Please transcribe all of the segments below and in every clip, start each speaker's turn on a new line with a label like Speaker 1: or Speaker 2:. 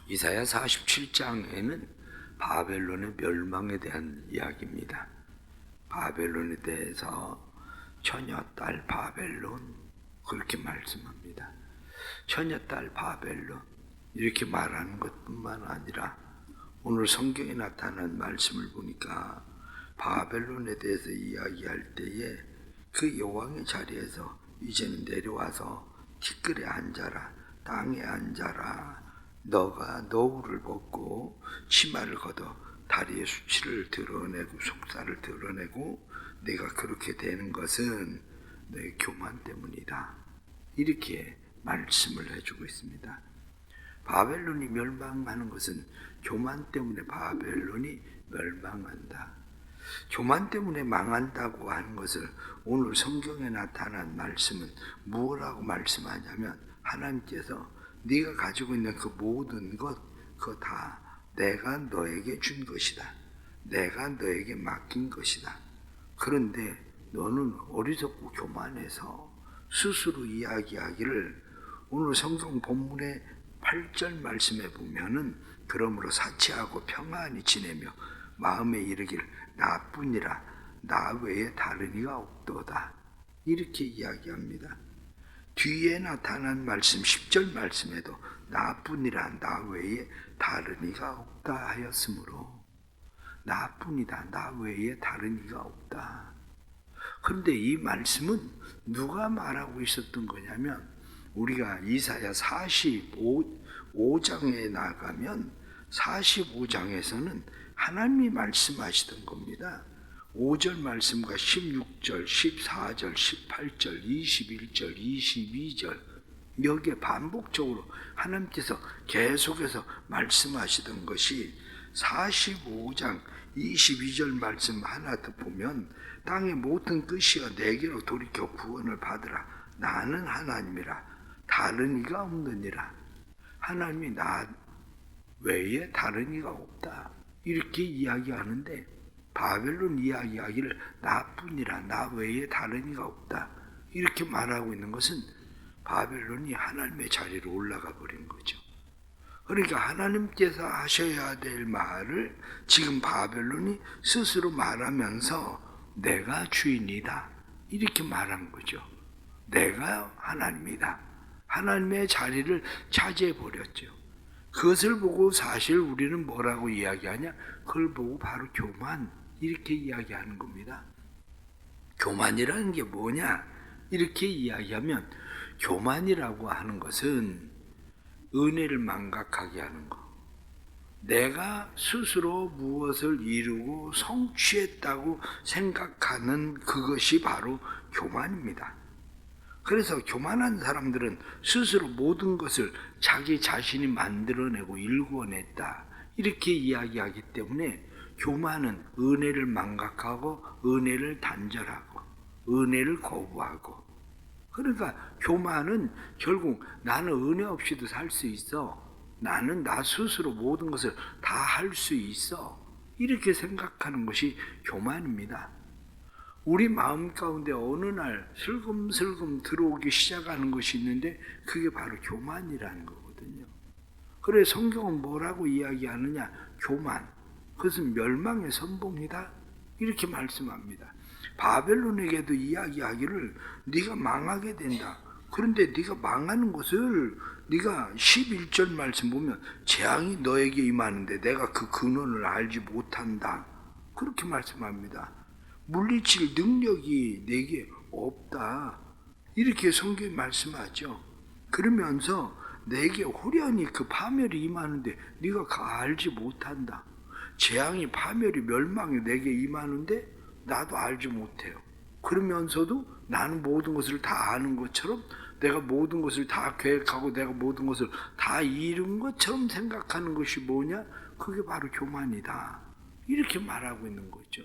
Speaker 1: 이사야 47장에는 바벨론의 멸망에 대한 이야기입니다. 바벨론에 대해서 처녀딸 바벨론 그렇게 말씀합니다. 처녀딸 바벨론 이렇게 말하는 것뿐만 아니라 오늘 성경에 나타난 말씀을 보니까 바벨론에 대해서 이야기할 때에 그 여왕의 자리에서 이제는 내려와서 티끌에 앉아라, 땅에 앉아라. 너가 노후를 벗고 치마를 걷어 다리의 수치를 드러내고 속살을 드러내고 내가 그렇게 되는 것은 너의 교만 때문이다. 이렇게 말씀을 해주고 있습니다. 바벨론이 멸망하는 것은 교만 때문에 바벨론이 멸망한다. 교만 때문에 망한다고 하는 것을 오늘 성경에 나타난 말씀은 무엇라고 말씀하냐면 하나님께서 네가 가지고 있는 그 모든 것 그거 다 내가 너에게 준 것이다. 내가 너에게 맡긴 것이다. 그런데 너는 어리석고 교만해서 스스로 이야기하기를 오늘 성경 본문의 8절 말씀에 보면은 그러므로 사치하고 평안히 지내며 마음에 이르길 나뿐이라 나 외에 다른 이가 없도다. 이렇게 이야기합니다. 뒤에 나타난 말씀 10절 말씀에도 나뿐이라 나 외에 다른 이가 없다 하였으므로 나뿐이다 나 외에 다른 이가 없다. 그런데 이 말씀은 누가 말하고 있었던 거냐면 우리가 이사야 45장에 나가면 45장에서는 하나님이 말씀하시던 겁니다. 5절 말씀과 16절, 14절, 18절, 21절, 22절 여기에 반복적으로 하나님께서 계속해서 말씀하시던 것이 45장 22절 말씀 하나 더 보면 땅의 모든 끝이여 내게로 돌이켜 구원을 받으라. 나는 하나님이라 다른 이가 없느니라. 하나님이 나 외에 다른 이가 없다. 이렇게 이야기하는데 바벨론 이야기하기를 나뿐이라 나 외에 다른 이가 없다. 이렇게 말하고 있는 것은 바벨론이 하나님의 자리로 올라가 버린 거죠. 그러니까 하나님께서 하셔야 될 말을 지금 바벨론이 스스로 말하면서 내가 주인이다. 이렇게 말한 거죠. 내가 하나님이다. 하나님의 자리를 차지해 버렸죠. 그것을 보고 사실 우리는 뭐라고 이야기하냐? 그걸 보고 바로 교만 이렇게 이야기하는 겁니다. 교만이라는 게 뭐냐? 이렇게 이야기하면 교만이라고 하는 것은 은혜를 망각하게 하는 것. 내가 스스로 무엇을 이루고 성취했다고 생각하는 그것이 바로 교만입니다. 그래서 교만한 사람들은 스스로 모든 것을 자기 자신이 만들어내고 일궈냈다. 이렇게 이야기하기 때문에 교만은 은혜를 망각하고 은혜를 단절하고 은혜를 거부하고 그러니까 교만은 결국 나는 은혜 없이도 살 수 있어. 나는 나 스스로 모든 것을 다 할 수 있어. 이렇게 생각하는 것이 교만입니다. 우리 마음 가운데 어느 날 슬금슬금 들어오기 시작하는 것이 있는데 그게 바로 교만이라는 거거든요. 그래 성경은 뭐라고 이야기하느냐? 교만. 그것은 멸망의 선봉이다. 이렇게 말씀합니다. 바벨론에게도 이야기하기를 네가 망하게 된다. 그런데 네가 망하는 것을 네가 11절 말씀 보면 재앙이 너에게 임하는데 내가 그 근원을 알지 못한다. 그렇게 말씀합니다. 물리칠 능력이 내게 없다. 이렇게 성경이 말씀하죠. 그러면서 내게 호련히 그 파멸이 임하는데 네가 알지 못한다. 재앙이 파멸이 멸망이 내게 임하는데 나도 알지 못해요. 그러면서도 나는 모든 것을 다 아는 것처럼 내가 모든 것을 다 계획하고 내가 모든 것을 다 이룬 것처럼 생각하는 것이 뭐냐? 그게 바로 교만이다. 이렇게 말하고 있는 거죠.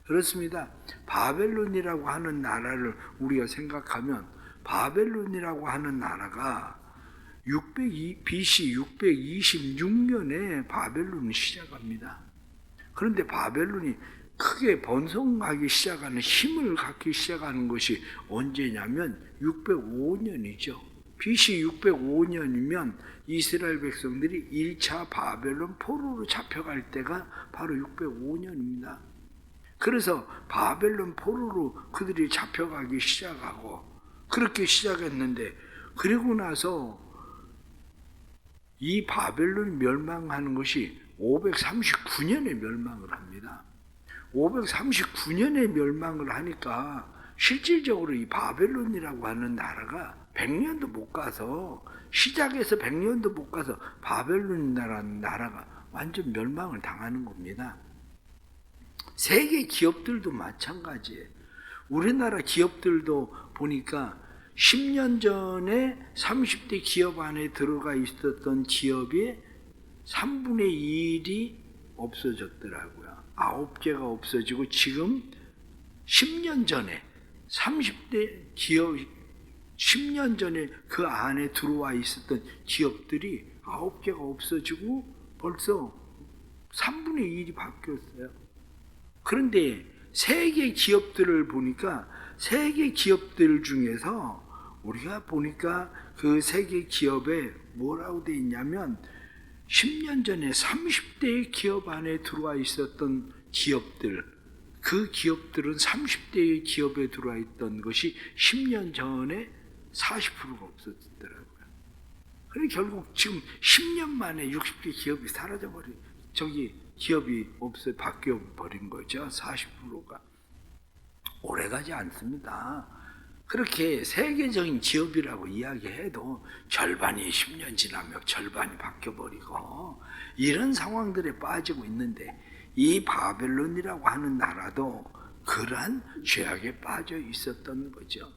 Speaker 1: 그렇습니다. 바벨론이라고 하는 나라를 우리가 생각하면 바벨론이라고 하는 나라가 BC 626년에 바벨론이 시작합니다. 그런데 바벨론이 크게 번성하기 시작하는 힘을 갖기 시작하는 것이 언제냐면 605년이죠. BC 605년이면 이스라엘 백성들이 1차 바벨론 포로로 잡혀갈 때가 바로 605년입니다. 그래서 바벨론 포로로 그들이 잡혀가기 시작하고 그렇게 시작했는데, 그리고 나서 이 바벨론이 멸망하는 것이 539년에 멸망을 합니다. 539년에 멸망을 하니까 실질적으로 이 바벨론이라고 하는 나라가 100년도 못 가서, 시작해서 100년도 못 가서 바벨론이라는 나라가 완전 멸망을 당하는 겁니다. 세계 기업들도 마찬가지예요. 우리나라 기업들도 보니까 10년 전에 30대 기업 안에 들어가 있었던 기업의 3분의 1이 없어졌더라고요. 9개가 없어지고 지금 10년 전에 30대 기업, 10년 전에 그 안에 들어와 있었던 기업들이 9개가 없어지고 벌써 3분의 1이 바뀌었어요. 그런데 세계 기업들을 보니까 세계 기업들 중에서 우리가 보니까 그 세계 기업에 뭐라고 돼 있냐면 10년 전에 30대의 기업 안에 들어와 있었던 기업들, 그 기업들은 30대의 기업에 들어와 있던 것이 10년 전에 40%가 없어졌더라고요. 그래서 결국 지금 10년 만에 60개 기업이 사라져버린, 기업이 바뀌어버린 거죠. 40%가. 오래가지 않습니다. 그렇게 세계적인 기업이라고 이야기해도 절반이 10년 지나면 절반이 바뀌어버리고 이런 상황들에 빠지고 있는데, 이 바벨론이라고 하는 나라도 그러한 죄악에 빠져 있었던 거죠.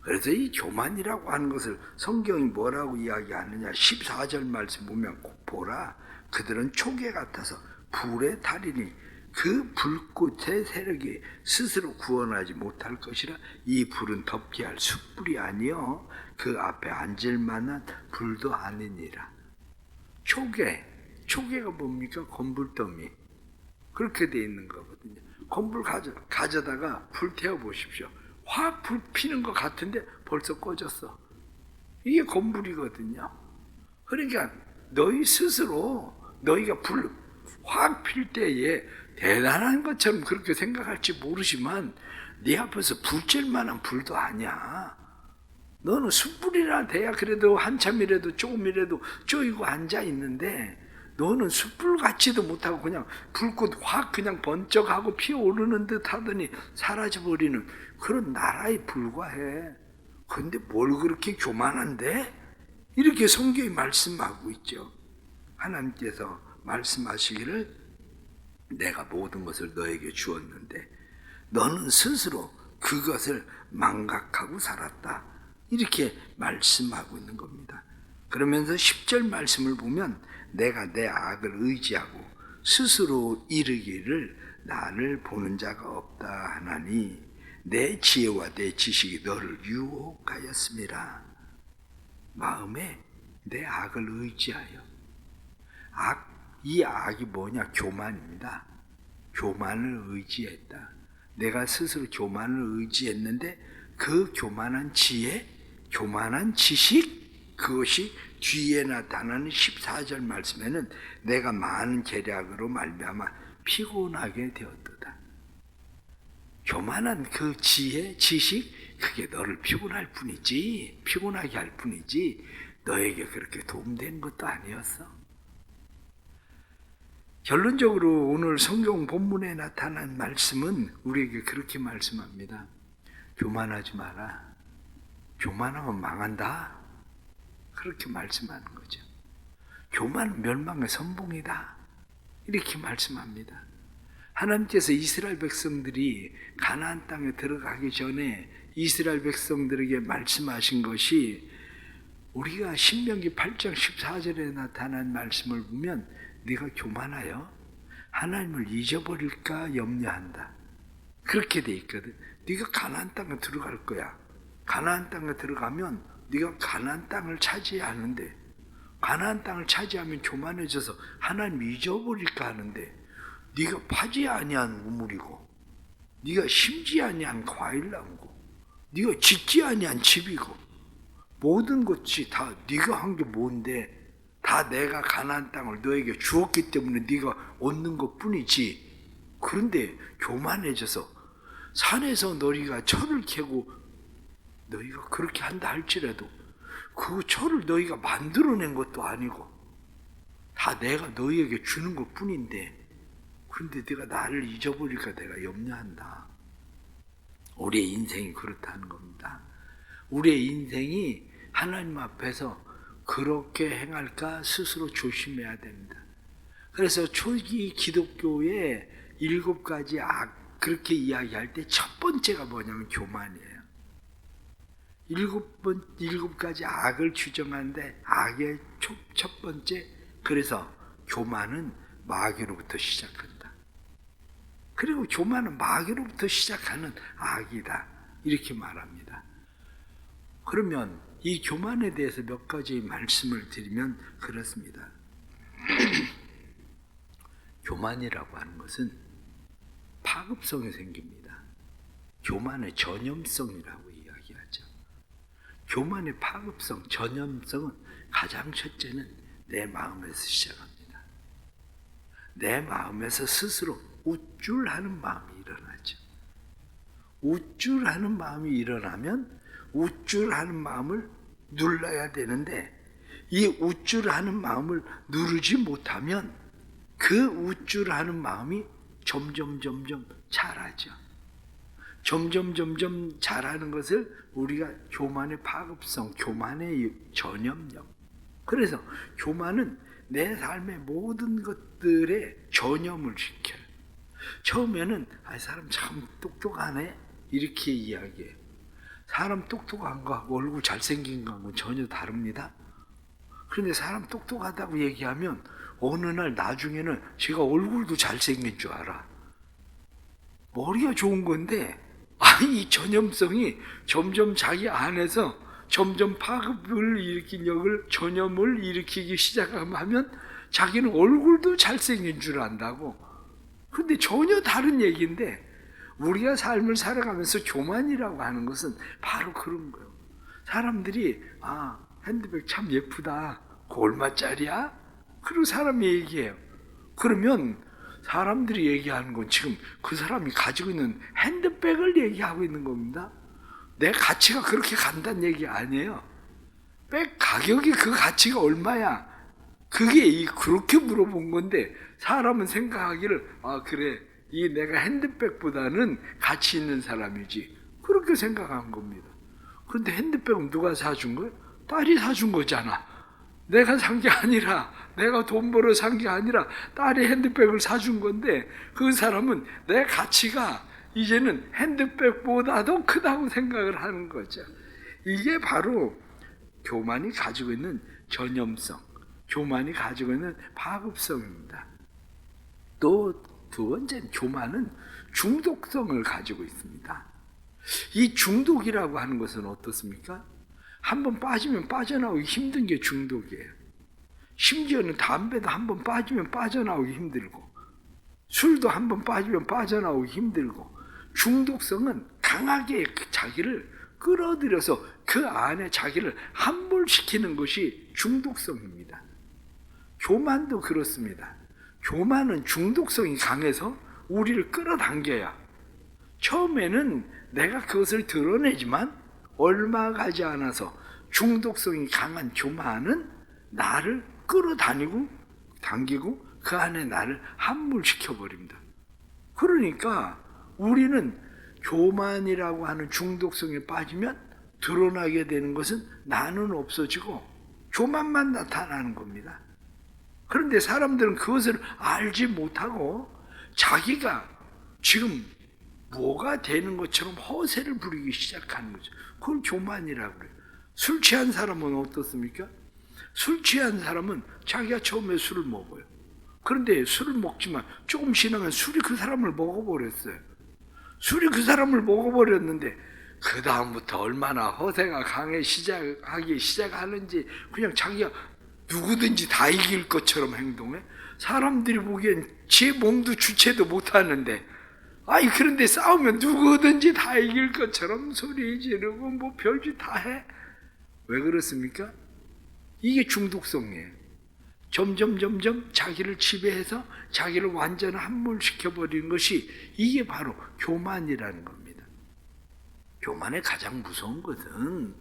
Speaker 1: 그래서 이 교만이라고 하는 것을 성경이 뭐라고 이야기하느냐, 14절 말씀 보면 꼭 보라. 그들은 초계 같아서 불에 타리니 그 불꽃의 세력이 스스로 구원하지 못할 것이라. 이 불은 덮게 할 숯불이 아니요 그 앞에 앉을 만한 불도 아니니라. 초계가 뭡니까? 건불더미. 그렇게 돼 있는 거거든요. 건불 가져다가 불 태워 보십시오. 확 불 피는 것 같은데 벌써 꺼졌어. 이게 건불이거든요. 그러니까 너희 스스로 너희가 불 확 필 때에 대단한 것처럼 그렇게 생각할지 모르지만 네 앞에서 불질 만한 불도 아니야. 너는 숯불이라 돼야 그래도 한참이라도 조금이라도 쪼이고 앉아 있는데, 너는 숯불 같지도 못하고 그냥 불꽃 확 그냥 번쩍하고 피어오르는 듯 하더니 사라져버리는 그런 나라에 불과해. 그런데 뭘 그렇게 교만한데? 이렇게 성경이 말씀하고 있죠. 하나님께서 말씀하시기를 내가 모든 것을 너에게 주었는데 너는 스스로 그것을 망각하고 살았다. 이렇게 말씀하고 있는 겁니다. 그러면서 10절 말씀을 보면 내가 내 악을 의지하고 스스로 이르기를 나를 보는 자가 없다 하나니 내 지혜와 내 지식이 너를 유혹하였음이라. 마음에 내 악을 의지하여. 이 악이 뭐냐? 교만입니다. 교만을 의지했다. 내가 스스로 교만을 의지했는데 그 교만한 지혜, 교만한 지식, 그것이 뒤에 나타나는 14절 말씀에는 내가 많은 계략으로 말미암아 피곤하게 되었도다. 교만한 그 지혜, 지식, 그게 너를 피곤할 뿐이지, 피곤하게 할 뿐이지 너에게 그렇게 도움되는 것도 아니었어. 결론적으로 오늘 성경 본문에 나타난 말씀은 우리에게 그렇게 말씀합니다. 교만하지 마라. 교만하면 망한다. 그렇게 말씀하는 거죠. 교만은 멸망의 선봉이다. 이렇게 말씀합니다. 하나님께서 이스라엘 백성들이 가나안 땅에 들어가기 전에 이스라엘 백성들에게 말씀하신 것이, 우리가 신명기 8장 14절에 나타난 말씀을 보면 네가 교만하여 하나님을 잊어버릴까 염려한다. 그렇게 돼 있거든. 네가 가나안 땅에 들어갈 거야. 가나안 땅에 들어가면 네가 가나안 땅을 차지하는데, 가나안 땅을 차지하면 교만해져서 하나님 잊어버릴까 하는데, 네가 파지 아니한 우물이고, 네가 심지 아니한 과일나무고, 네가 짓지 아니한 집이고, 모든 것이 다 네가 한 게 뭔데? 다 내가 가나안 땅을 너에게 주었기 때문에 네가 얻는 것뿐이지. 그런데 교만해져서 산에서 너희가 철을 캐고 너희가 그렇게 한다 할지라도 그 철을 너희가 만들어낸 것도 아니고 다 내가 너희에게 주는 것뿐인데, 그런데 네가 나를 잊어버릴까 내가 염려한다. 우리의 인생이 그렇다는 겁니다. 우리의 인생이 하나님 앞에서 그렇게 행할까 스스로 조심해야 됩니다. 그래서 초기 기독교의 7가지 악, 그렇게 이야기할 때 첫 번째가 뭐냐면 교만이에요. 7가지 악을 규정하는데 악의 첫 번째, 그래서 교만은 마귀로부터 시작한다. 그리고 교만은 마귀로부터 시작하는 악이다, 이렇게 말합니다. 그러면 이 교만에 대해서 몇 가지 말씀을 드리면 그렇습니다. 교만이라고 하는 것은 파급성이 생깁니다. 교만의 전염성이라고 이야기하죠. 교만의 파급성, 전염성은 가장 첫째는 내 마음에서 시작합니다. 내 마음에서 스스로 우쭐하는 마음이 일어나죠. 우쭐하는 마음이 일어나면 우쭐하는 마음을 눌러야 되는데, 이 우쭐하는 마음을 누르지 못하면 그 우쭐하는 마음이 점점 자라죠. 점점 자라는 것을 우리가 교만의 파급성, 교만의 전염력. 그래서 교만은 내 삶의 모든 것들에 전염을 시켜요. 처음에는 사람 참 똑똑하네 이렇게 이야기해요. 사람 똑똑한 거하고 얼굴 잘생긴 거하고 전혀 다릅니다. 그런데 사람 똑똑하다고 얘기하면 어느 날 나중에는 제가 얼굴도 잘생긴 줄 알아. 머리가 좋은 건데 이 전염성이 점점 자기 안에서 점점 파급을 일으킨 역을 전염을 일으키기 시작하면 자기는 얼굴도 잘생긴 줄 안다고. 근데 전혀 다른 얘기인데, 우리가 삶을 살아가면서 교만이라고 하는 것은 바로 그런 거예요. 사람들이 핸드백 참 예쁘다. 그거 얼마짜리야? 그리고 사람이 얘기해요. 그러면 사람들이 얘기하는 건 지금 그 사람이 가지고 있는 핸드백을 얘기하고 있는 겁니다. 내 가치가 그렇게 간다는 얘기 아니에요. 백 가격이 그 가치가 얼마야? 그게 그렇게 물어본 건데, 사람은 생각하기를 그래, 이 내가 핸드백보다는 가치 있는 사람이지, 그렇게 생각한 겁니다. 그런데 핸드백은 누가 사준 거예요? 딸이 사준 거잖아. 내가 산 게 아니라, 내가 돈 벌어 산 게 아니라 딸이 핸드백을 사준 건데, 그 사람은 내 가치가 이제는 핸드백보다도 크다고 생각을 하는 거죠. 이게 바로 교만이 가지고 있는 전염성, 교만이 가지고 있는 파급성입니다. 또 두 번째는 교만은 중독성을 가지고 있습니다. 이 중독이라고 하는 것은 어떻습니까? 한번 빠지면 빠져나오기 힘든 게 중독이에요. 심지어는 담배도 한번 빠지면 빠져나오기 힘들고, 술도 한번 빠지면 빠져나오기 힘들고, 중독성은 강하게 자기를 끌어들여서 그 안에 자기를 함몰시키는 것이 중독성입니다. 교만도 그렇습니다. 교만은 중독성이 강해서 우리를 끌어당겨야, 처음에는 내가 그것을 드러내지만 얼마 가지 않아서 중독성이 강한 교만은 나를 당기고 그 안에 나를 함몰시켜 버립니다. 그러니까 우리는 교만이라고 하는 중독성에 빠지면 드러나게 되는 것은 나는 없어지고 교만만 나타나는 겁니다. 그런데 사람들은 그것을 알지 못하고 자기가 지금 뭐가 되는 것처럼 허세를 부리기 시작하는 거죠. 그걸 교만이라고 그래요. 술 취한 사람은 어떻습니까? 술 취한 사람은 자기가 처음에 술을 먹어요. 그런데 술을 먹지만 조금 지나면 술이 그 사람을 먹어버렸어요. 술이 그 사람을 먹어버렸는데 그 다음부터 얼마나 허세가 하기 시작하는지 그냥 자기가 누구든지 다 이길 것처럼 행동해. 사람들이 보기엔 제 몸도 주체도 못하는데 그런데 싸우면 누구든지 다 이길 것처럼 소리 지르고 뭐 별짓 다 해. 왜 그렇습니까? 이게 중독성이에요. 점점 자기를 지배해서 자기를 완전 함몰시켜버리는 것이 이게 바로 교만이라는 겁니다. 교만의 가장 무서운 것은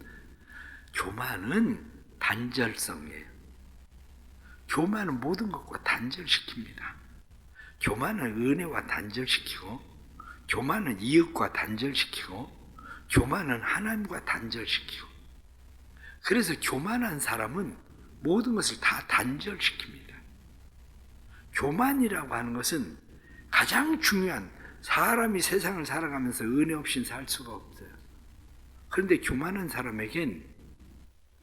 Speaker 1: 교만은 단절성이에요. 교만은 모든 것과 단절시킵니다. 교만은 은혜와 단절시키고, 교만은 이웃과 단절시키고, 교만은 하나님과 단절시키고. 그래서 교만한 사람은 모든 것을 다 단절시킵니다. 교만이라고 하는 것은 가장 중요한, 사람이 세상을 살아가면서 은혜 없이는 살 수가 없어요. 그런데 교만한 사람에겐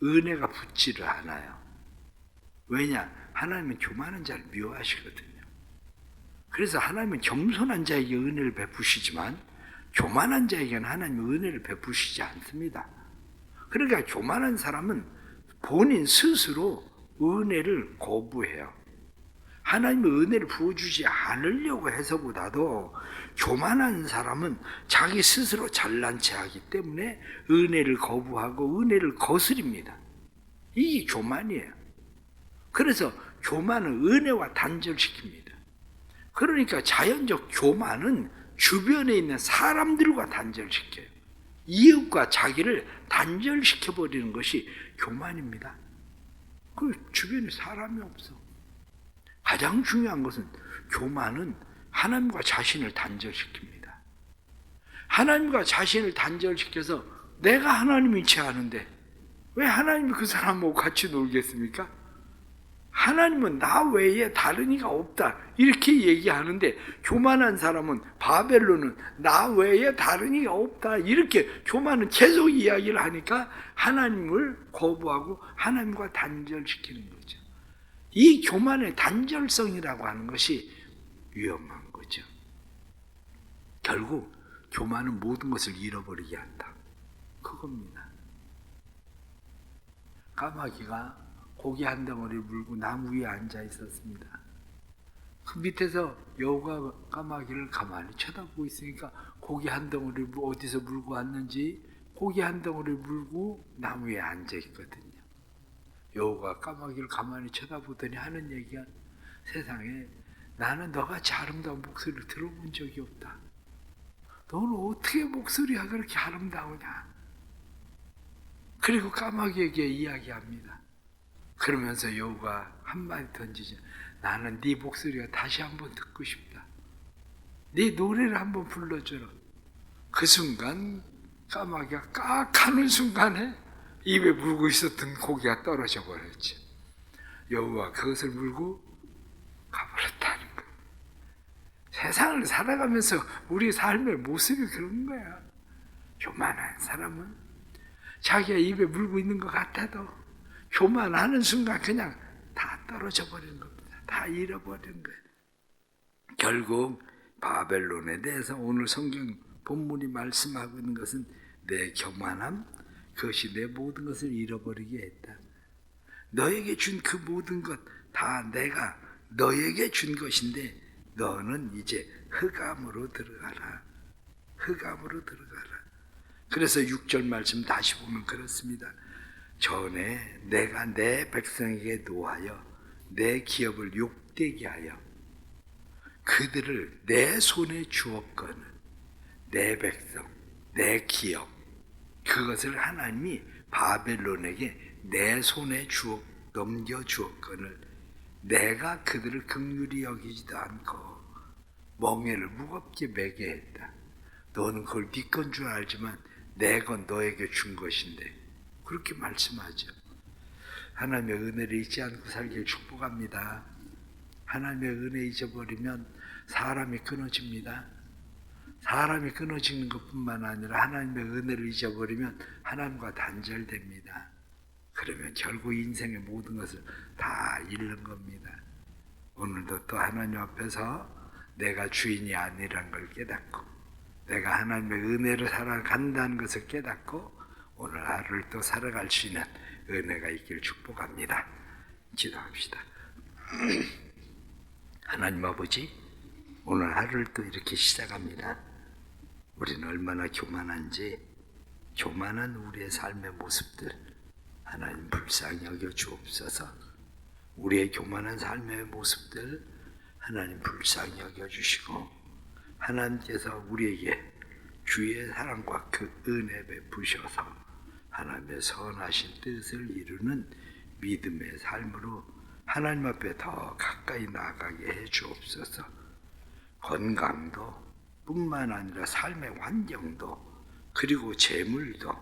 Speaker 1: 은혜가 붙지를 않아요. 왜냐? 하나님은 교만한 자를 미워하시거든요. 그래서 하나님은 겸손한 자에게 은혜를 베푸시지만 교만한 자에게는 하나님은 은혜를 베푸시지 않습니다. 그러니까 교만한 사람은 본인 스스로 은혜를 거부해요. 하나님의 은혜를 부어주지 않으려고 해서보다도 교만한 사람은 자기 스스로 잘난 체하기 때문에 은혜를 거부하고 은혜를 거스립니다. 이게 교만이에요. 그래서 교만은 은혜와 단절시킵니다. 그러니까 자연적 교만은 주변에 있는 사람들과 단절시켜요. 이웃과 자기를 단절시켜버리는 것이 교만입니다. 그 주변에 사람이 없어. 가장 중요한 것은 교만은 하나님과 자신을 단절시킵니다. 하나님과 자신을 단절시켜서 내가 하나님이지 않은데 왜 하나님이 그 사람하고 같이 놀겠습니까? 하나님은 나 외에 다른 이가 없다 이렇게 얘기하는데 교만한 사람은 바벨론은 나 외에 다른 이가 없다 이렇게 교만은 계속 이야기를 하니까 하나님을 거부하고 하나님과 단절시키는 거죠. 이 교만의 단절성이라고 하는 것이 위험한 거죠. 결국 교만은 모든 것을 잃어버리게 한다. 그겁니다. 까마귀가 고기 한 덩어리 물고 나무 위에 앉아 있었습니다. 그 밑에서 여우가 까마귀를 가만히 쳐다보고 있으니까 고기 한 덩어리 어디서 물고 왔는지 고기 한 덩어리 물고 나무 위에 앉아 있거든요. 여우가 까마귀를 가만히 쳐다보더니 하는 얘기가 세상에 나는 너같이 아름다운 목소리를 들어본 적이 없다. 너는 어떻게 목소리가 그렇게 아름다우냐. 그리고 까마귀에게 이야기합니다. 그러면서 여우가 한마디 던지죠. 나는 네 목소리가 다시 한번 듣고 싶다. 네 노래를 한번 불러줘라. 그 순간 까마귀가 깍 하는 순간에 입에 물고 있었던 고기가 떨어져 버렸죠. 여우가 그것을 물고 가버렸다는 거예요. 세상을 살아가면서 우리 삶의 모습이 그런 거야. 교만한 사람은 자기가 입에 물고 있는 것 같아도 교만하는 순간 그냥 다 떨어져 버리는 겁니다. 다 잃어버리는 거예요. 결국 바벨론에 대해서 오늘 성경 본문이 말씀하고 있는 것은 내 교만함, 그것이 내 모든 것을 잃어버리게 했다. 너에게 준 그 모든 것 다 내가 너에게 준 것인데 너는 이제 흑암으로 들어가라. 흑암으로 들어가라. 그래서 6절 말씀 다시 보면 그렇습니다. 전에 내가 내 백성에게 노하여 내 기업을 욕되게 하여 그들을 내 손에 주었거늘 내 백성, 내 기업 그것을 하나님이 바벨론에게 내 손에 넘겨주었거늘 내가 그들을 긍휼히 여기지도 않고 멍에를 무겁게 매게 했다. 너는 그걸 네 건 줄 알지만 내 건 너에게 준 것인데 그렇게 말씀하죠. 하나님의 은혜를 잊지 않고 살길 축복합니다. 하나님의 은혜 잊어버리면 사람이 끊어집니다. 사람이 끊어지는 것뿐만 아니라 하나님의 은혜를 잊어버리면 하나님과 단절됩니다. 그러면 결국 인생의 모든 것을 다 잃는 겁니다. 오늘도 또 하나님 앞에서 내가 주인이 아니란 걸 깨닫고 내가 하나님의 은혜를 살아간다는 것을 깨닫고 오늘 하루를 또 살아갈 수 있는 은혜가 있길 축복합니다. 기도합시다. 하나님 아버지, 오늘 하루를 또 이렇게 시작합니다. 우리는 얼마나 교만한지, 교만한 우리의 삶의 모습들, 하나님 불쌍히 여겨 주옵소서. 우리의 교만한 삶의 모습들 하나님 불쌍히 여겨 주시고, 하나님께서 우리에게 주의 사랑과 그 은혜 베푸셔서 하나님의 선하신 뜻을 이루는 믿음의 삶으로 하나님 앞에 더 가까이 나아가게 해 주옵소서. 건강도 뿐만 아니라 삶의 환경도, 그리고 재물도,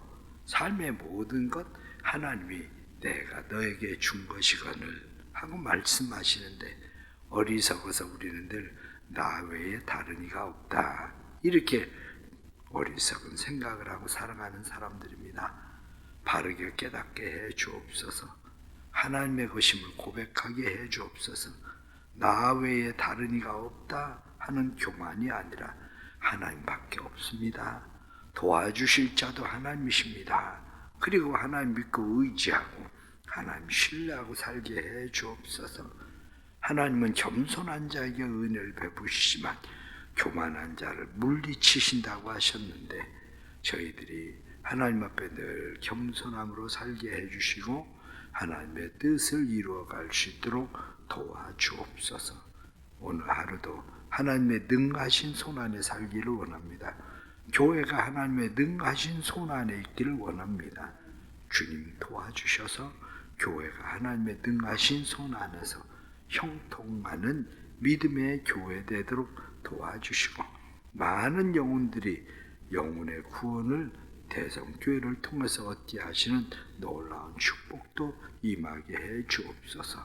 Speaker 1: 삶의 모든 것 하나님이 내가 너에게 준 것이거늘 하고 말씀하시는데, 어리석어서 우리는 늘 나 외에 다른 이가 없다, 이렇게 어리석은 생각을 하고 살아가는 사람들입니다. 바르게 깨닫게 해 주옵소서. 하나님의 것임을 고백하게 해 주옵소서. 나 외에 다른 이가 없다 하는 교만이 아니라 하나님밖에 없습니다. 도와주실 자도 하나님이십니다. 그리고 하나님 믿고 의지하고 하나님 신뢰하고 살게 해 주옵소서. 하나님은 겸손한 자에게 은혜를 베푸시지만 교만한 자를 물리치신다고 하셨는데, 저희들이 하나님 앞에 늘 겸손함으로 살게 해주시고 하나님의 뜻을 이루어갈 수 있도록 도와주옵소서. 오늘 하루도 하나님의 능하신 손안에 살기를 원합니다. 교회가 하나님의 능하신 손안에 있기를 원합니다. 주님 도와주셔서 교회가 하나님의 능하신 손안에서 형통하는 믿음의 교회 되도록 도와주시고, 많은 영혼들이 영혼의 구원을 대성교회를 통해서 얻게 하시는 놀라운 축복도 임하게 해 주옵소서.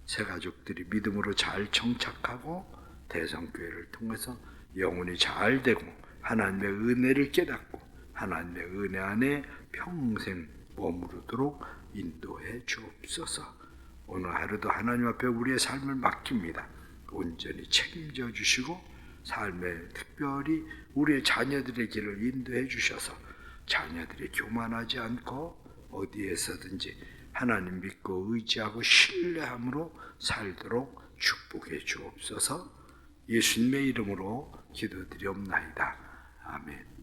Speaker 1: 새 가족들이 믿음으로 잘 정착하고 대성교회를 통해서 영혼이 잘 되고 하나님의 은혜를 깨닫고 하나님의 은혜 안에 평생 머무르도록 인도해 주옵소서. 오늘 하루도 하나님 앞에 우리의 삶을 맡깁니다. 온전히 책임져 주시고 삶에 특별히 우리의 자녀들의 길을 인도해 주셔서 자녀들이 교만하지 않고 어디에서든지 하나님 믿고 의지하고 신뢰함으로 살도록 축복해 주옵소서. 예수님의 이름으로 기도드리옵나이다. 아멘.